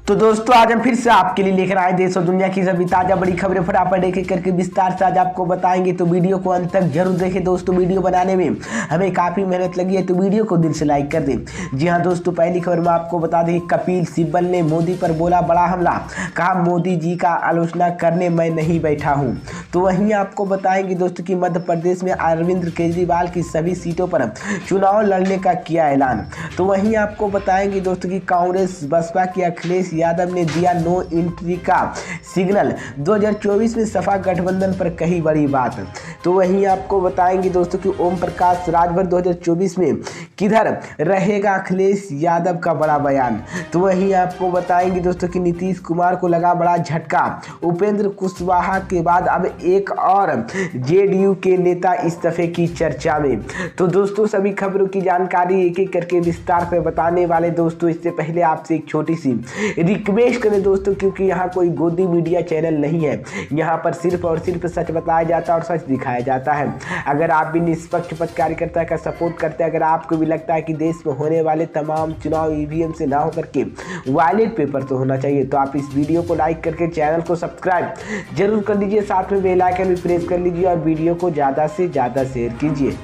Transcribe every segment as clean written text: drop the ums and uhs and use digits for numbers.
तो दोस्तों आज हम फिर से आपके लिए लेकर आए देश और दुनिया की सभी ताजा बड़ी खबरें फटाफट एक एक करके विस्तार से आज आपको बताएंगे। तो वीडियो को अंत तक जरूर देखें दोस्तों। वीडियो बनाने में हमें काफ़ी मेहनत लगी है, तो वीडियो को दिल से लाइक कर दें। जी हाँ दोस्तों, पहली खबर में आपको बता दें, कपिल सिब्बल ने मोदी पर बोला बड़ा हमला, कहा मोदी जी का आलोचना करने मैं नहीं बैठा हूँ। तो वहीं आपको बताएंगे दोस्तों कि मध्य प्रदेश में अरविंद केजरीवाल की सभी सीटों पर चुनाव लड़ने का किया ऐलान। तो वहीं आपको बताएंगे दोस्तों कि कांग्रेस बसपा की अखिलेश यादव ने दिया नो एंट्री का सिग्नल, 2024 में सपा गठबंधन पर कही बड़ी बात। तो वहीं आपको बताएंगे दोस्तों कि ओम प्रकाश राजभर 2024 में किधर रहेगा अखिलेश यादव का बड़ा बयान। तो वहीं आपको बताएंगे दोस्तों कि नीतीश कुमार को लगा बड़ा झटका, उपेंद्र कुशवाहा के बाद अब एक और जेडीयू के नेता इस्तीफे की चर्चा में। तो दोस्तों सभी खबरों की जानकारी एक एक करके विस्तार पर बताने वाले दोस्तों। इससे पहले आपसे एक छोटी सी रिक्वेस्ट करें दोस्तों, क्योंकि यहाँ कोई गोदी मीडिया चैनल नहीं है, यहाँ पर सिर्फ और सिर्फ सच बताया जाता है और सच दिखाया जाता है। अगर आप भी निष्पक्ष पत्रकारिता का सपोर्ट करते हैं, अगर आपको भी लगता है कि देश में होने वाले तमाम चुनाव ईवीएम से ना होकर के वायलेट पेपर तो होना चाहिए, तो आप इस वीडियो को लाइक करके चैनल को सब्सक्राइब जरूर कर लीजिए, साथ में बेल आइकन भी प्रेस कर लीजिए और वीडियो को ज़्यादा से ज़्यादा शेयर कीजिए।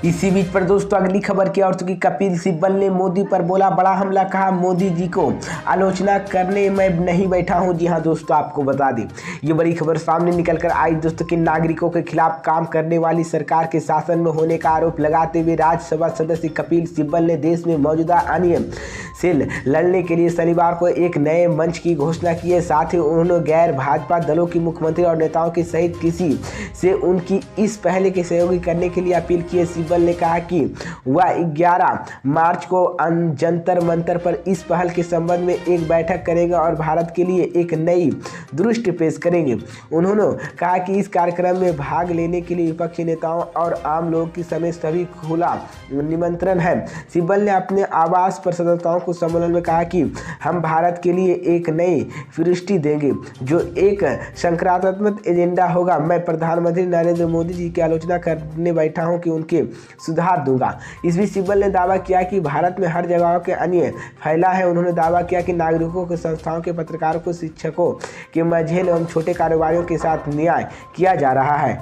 इसी बीच पर दोस्तों अगली खबर की ओर कि कपिल सिब्बल ने मोदी पर बोला बड़ा हमला, कहा मोदी जी को आलोचना करने मैं नहीं बैठा हूं। जी हां दोस्तों, आपको बता दें ये बड़ी खबर सामने निकल कर आई दोस्तों कि नागरिकों के खिलाफ काम करने वाली सरकार के शासन में होने का आरोप लगाते हुए राज्यसभा सदस्य कपिल सिब्बल ने देश में मौजूदा अनियम से लड़ने के लिए शनिवार को एक नए मंच की घोषणा की है। साथ ही उन्होंने गैर भाजपा दलों की मुख्यमंत्री और नेताओं के सहित किसी से उनकी इस पहले के सहयोगी करने के लिए अपील की है। सिब्बल ने कहा कि वह 11 मार्च को जंतर मंतर पर इस पहल के संबंध में एक बैठक करेंगे और भारत के लिए एक नई दृष्टि पेश करेंगे। उन्होंने कहा कि इस कार्यक्रम में भाग लेने के लिए विपक्षी नेताओं और आम लोगों की समेत सभी खुला निमंत्रण है। सिब्बल ने अपने आवास पर संवाददाताओं को सम्मेलन में कहा कि हम भारत के लिए एक नई दृष्टि देंगे जो एक सकारात्मक एजेंडा होगा। मैं प्रधानमंत्री नरेंद्र मोदी जी की आलोचना करने बैठा हूं कि उनके सुधार दूंगा। इस बीच सिब्बल ने दावा किया कि भारत में हर जगह के अन्य फैला है। उन्होंने दावा किया कि नागरिकों के संस्थाओं के पत्रकारों को शिक्षकों के मझेल एवं छोटे कारोबारियों के साथ न्याय किया जा रहा है।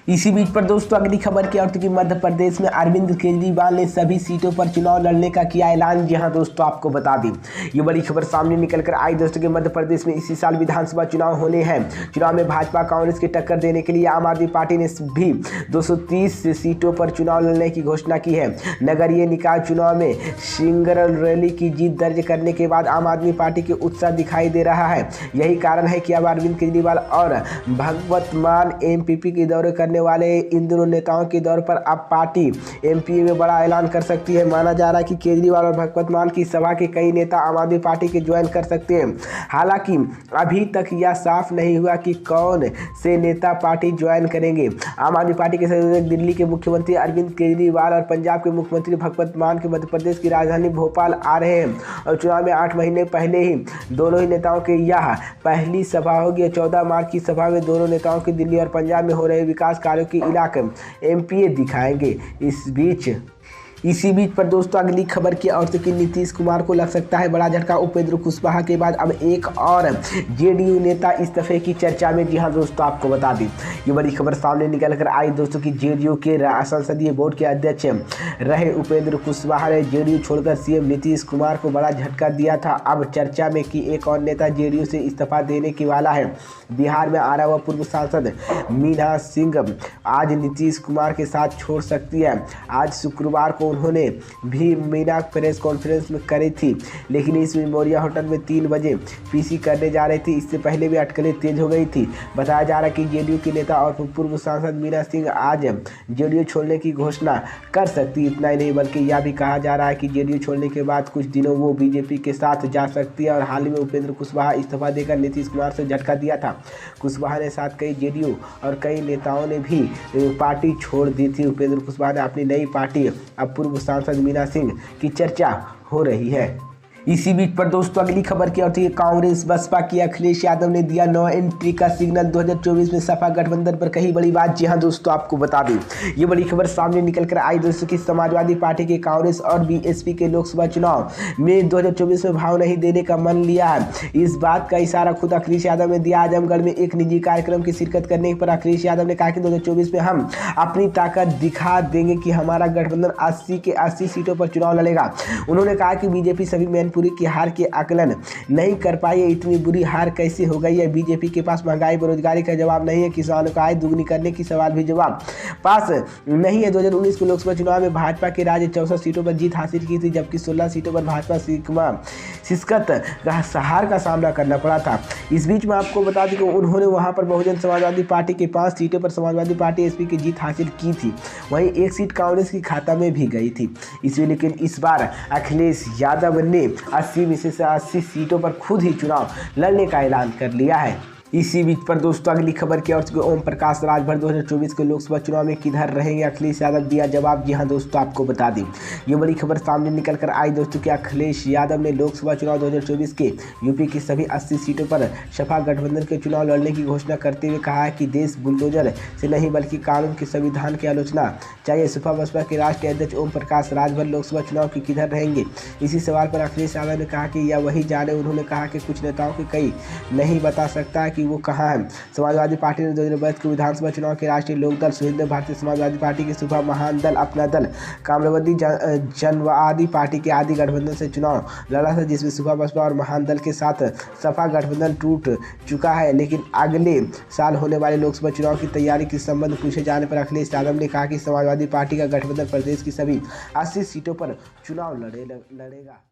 इसी बीच पर दोस्तों अगली खबर की ओर कि मध्य प्रदेश में अरविंद केजरीवाल ने सभी सीटों पर चुनाव लड़ने का किया ऐलान। जी हां दोस्तों, आपको बता दें ये बड़ी खबर सामने निकल कर आई दोस्तों कि मध्य प्रदेश में इसी साल विधानसभा चुनाव होने हैं। चुनाव में भाजपा कांग्रेस की टक्कर देने के लिए आम आदमी पार्टी ने भी 230 सीटों पर चुनाव लड़ने की घोषणा की है। नगरीय निकाय चुनाव में सिंगल रैली की जीत दर्ज करने के बाद आम आदमी पार्टी के उत्साह दिखाई दे रहा है। यही कारण है कि अब अरविंद केजरीवाल और भगवत मान एमपीपी के दौरे करने वाले इन दोनों नेताओं के दौर पर अब पार्टी एमपी में बड़ा ऐलान कर सकती है। माना जा रहा है कि केजरीवाल और भगवत मान की सभा के कई नेता आम आदमी पार्टी के ज्वाइन कर सकते हैं। हालांकि अभी तक यह साफ नहीं हुआ कि कौन से नेता पार्टी ज्वाइन करेंगे। आम आदमी पार्टी के संयोजक दिल्ली के मुख्यमंत्री अरविंद केजरीवाल और पंजाब के मुख्यमंत्री भगवत मान के मध्य प्रदेश की राजधानी भोपाल आ रहे हैं और चुनाव में 8 महीने पहले ही दोनों ही नेताओं के यह पहली सभा होगी। 14 मार्च की सभा में दोनों नेताओं की दिल्ली और पंजाब में हो रहे विकास कार्यों की इलाके एमपीए दिखाएंगे। इसी बीच पर दोस्तों अगली खबर की ओर कि नीतीश कुमार को लग सकता है बड़ा झटका, उपेंद्र कुशवाहा के बाद अब एक और जेडीयू नेता इस्तीफे की चर्चा में। जी हां दोस्तों, आपको बता दें ये बड़ी खबर सामने निकल कर आई दोस्तों कि जेडीयू के संसदीय बोर्ड के अध्यक्ष रहे उपेंद्र कुशवाहा ने जेडीयू छोड़कर सीएम नीतीश कुमार को बड़ा झटका दिया था। अब चर्चा में कि एक और नेता जेडीयू से इस्तीफा देने की वाला है। बिहार में आ रहा हुआ पूर्व सांसद मीना सिंह आज नीतीश कुमार के साथ छोड़ सकती है। आज शुक्रवार को उन्होंने भी मीना प्रेस कॉन्फ्रेंस में करी थी, लेकिन इस मेमोरिया होटल में 3 बजे पीसी करने जा रही थी। इससे पहले भी अटकलें तेज हो गई थी। बताया जा रहा है कि जेडीयू की नेता और पूर्व सांसद मीना सिंह आज जेडीयू छोड़ने की घोषणा कर सकती। इतना ही नहीं बल्कि यह भी कहा जा रहा है कि जेडीयू छोड़ने के बाद कुछ दिनों वो बीजेपी के साथ जा सकती है। और हाल ही में उपेंद्र कुशवाहा इस्तीफा देकर नीतीश कुमार से झटका दिया था। कुशवाहा ने साथ कई जेडीयू और कई नेताओं ने भी पार्टी छोड़ दी थी। उपेंद्र कुशवाहा ने अपनी नई पार्टी अब पूर्व सांसद मीना सिंह की चर्चा हो रही है। इसी बीच पर दोस्तों अगली खबर की ओर थी कांग्रेस बसपा की अखिलेश यादव ने दिया नो एंट्री का सिग्नल 2024 में सपा गठबंधन पर कही बड़ी बात। जी हां दोस्तों, आपको बता दें ये बड़ी खबर सामने निकल कर आई दोस्तों की समाजवादी पार्टी के कांग्रेस और बीएसपी के लोकसभा चुनाव में 2024 में भाव नहीं देने का मन लिया है। इस बात का इशारा खुद अखिलेश यादव ने दिया। आजमगढ़ में एक निजी कार्यक्रम की शिरकत करने पर अखिलेश यादव ने कहा कि 2024 में हम अपनी ताकत दिखा देंगे कि हमारा गठबंधन 80 के 80 सीटों पर चुनाव लड़ेगा। उन्होंने कहा कि बीजेपी सभी मैनपुरी की हार के आकलन नहीं कर पाई है। इतनी बुरी हार कैसे हो गई है? बीजेपी के पास महंगाई बेरोजगारी का जवाब नहीं है, किसानों का आय दुगनी करने की सवाल भी जवाब पास नहीं है। 2019 के लोकसभा चुनाव में भाजपा के राज्य 64 सीटों पर जीत हासिल की थी, जबकि 16 सीटों पर भाजपा शिकस्त का हार का सामना करना पड़ा था। इस बीच में आपको बता दें कि उन्होंने वहां पर बहुजन समाजवादी पार्टी के 5 सीटों पर समाजवादी पार्टी एसपी की जीत हासिल की थी, वहीं एक सीट कांग्रेस की खाता में भी गई थी। लेकिन इस बार अखिलेश यादव ने 80 में से 80 सीटों पर खुद ही चुनाव लड़ने का ऐलान कर लिया है। इसी बीच पर दोस्तों अगली खबर की ओर ओम प्रकाश राजभर 2024 के लोकसभा चुनाव में किधर रहेंगे? अखिलेश यादव दिया जवाब। जी हां दोस्तों, आपको बता दें ये बड़ी खबर सामने निकल कर आई दोस्तों कि अखिलेश यादव ने लोकसभा चुनाव 2024 के यूपी की सभी 80 सीटों पर सपा गठबंधन के चुनाव लड़ने की घोषणा करते हुए कहा है कि देश बुलडोजर से नहीं बल्कि कानून के संविधान की आलोचना चाहिए। सपा बसपा के राष्ट्रीय अध्यक्ष ओम प्रकाश राजभर लोकसभा चुनाव की किधर रहेंगे, इसी सवाल पर अखिलेश यादव ने कहा कि यह वही जाने। उन्होंने कहा कि कुछ नेताओं के कई नहीं बता सकता कि वो कहाँ है। समाजवादी पार्टी ने 2022 के विधानसभा चुनाव के राष्ट्रीय लोकदल, सुहेंद्र भारतीय समाजवादी पार्टी के सुबह महान दल, अपना दल, कामरवती जनवादी पार्टी के आदि गठबंधन से चुनाव लड़ा था, जिसमें सुबह बसपा और महान दल के साथ सपा गठबंधन टूट चुका है। लेकिन अगले साल होने वाले लोकसभा चुनाव की तैयारी के संबंध पूछे जाने पर अखिलेश यादव ने कहा कि समाजवादी पार्टी का गठबंधन प्रदेश की सभी 80 सीटों पर चुनाव लड़ेगा।